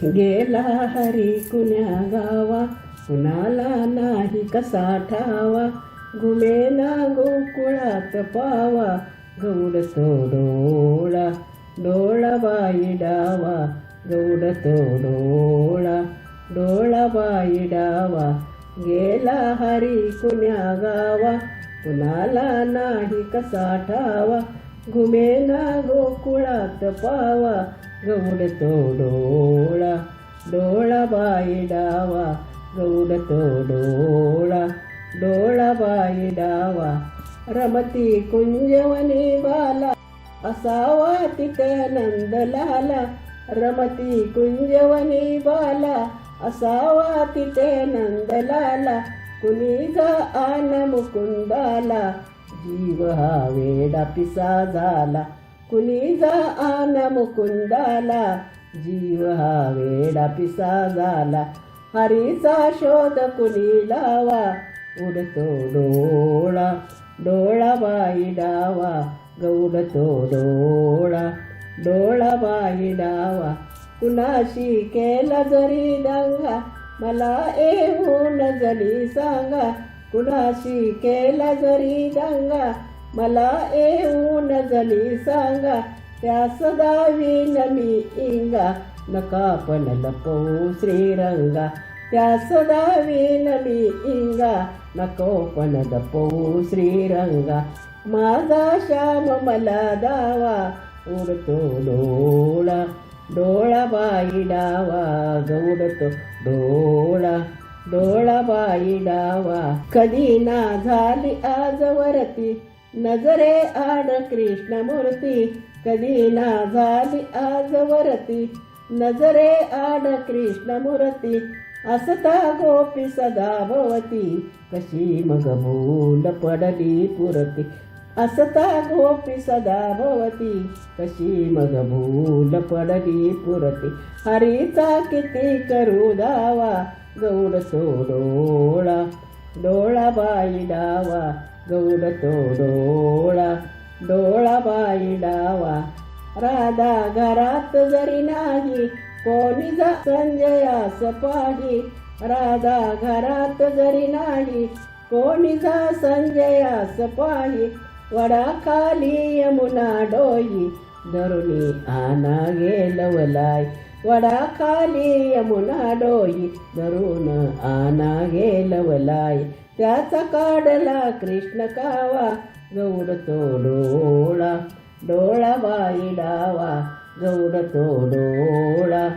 गेला हरी कुण्या गावा, कुणाला नाही कसा ठावा. घुमेना गोकुळात पावा, गौड तो डोळा, डोळा बाई डावा. गौड तो डोळा, डोळा बाई डावा. गेला हरी कुण्या गावा, कुणाला नाही कसा ठावा. घुमेना गोकुळात पावा, गौड तो डोळा, डोळा बाई डावा. गौड तो डोळा, डोळा बाई डावा. रमती कुंजवनी बाला, असावा तिथे नंदलाला. रमती कुंजवनी बाला, असावा तिथे नंदलाला. कुणी जा आन मुकुंदाला, जीव हा वेडा पिसा झाला. कुणी जा आन मुकुंदाला, जीव हा वेडा पिसा झाला. हरीचा शोध कुणी लावा, उडतो डोळा, डोळा बाई डावा. गौड तो डोळा, डोळा बाई डावा. कुणाशी केला जरी दंगा, मला येऊन जरी सांगा. कुणाशी केला जरी दंगा, मला येऊन जरी सांगा. त्यास दावीन मी इंगा, नका पण लपवू श्रीरंगा. त्यास दावीन मी इंगा, नको पण लपवू श्रीरंगा. माझा श्याम मला दावा, उडतो डोळा, डोळा बाई डावा. गौड तो डोळा, डोळा बाई डावा. कधी ना झाली आजवरती, नजरे आड कृष्णमूर्ती. कधी ना झाली आजवरती, नजरे आड कृष्णमूर्ती. असता गोपी सदा भवती, कशी मग भूल पडली पुरती. असता गोपी सदा भवती, कशी मग भूल पडली पुरती. हरीचा किती करू दावा, गौड तो डोळा, डोळा बाई डावा. गौड तो डोळा, डोळा बाई डावा. राधा घरात जरी नाही, कोणी जा संजयास पाही. राधा घरात जरी नाही, कोणी जा संजयास पाही. वडाखाली यमुना डोई, धरुणी आना गेलवलाय. वडाखाली यमुना डोई, धरून आना गेलवलाय. त्याचा काढला कृष्ण कावा, गौड तो डोळा, डोळा बाई डावा. गौड तो डोळा,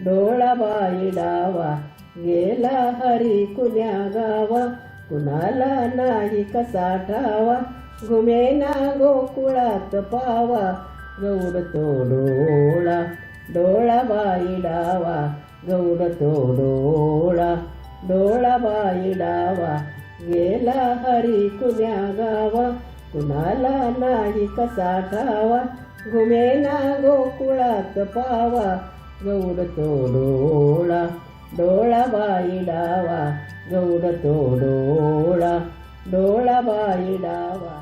डोळा बाई डावा. गेला हरी कुण्या गावा, कुणाला नाही कसा ठावा. घुमेना गोकुळात पावा, गौड तो डोळा, डोळा बाई डावा. गौड तो डोळा, डोळा बाई डावा. गेला हरी कुण्या गावा, कुणाला नाही कसा ठावा. घुमेना गोकुळात पावा, गौड तो डोळा, डोळा बाई डावा. गौड तो डोळा, डोळा बाई डावा.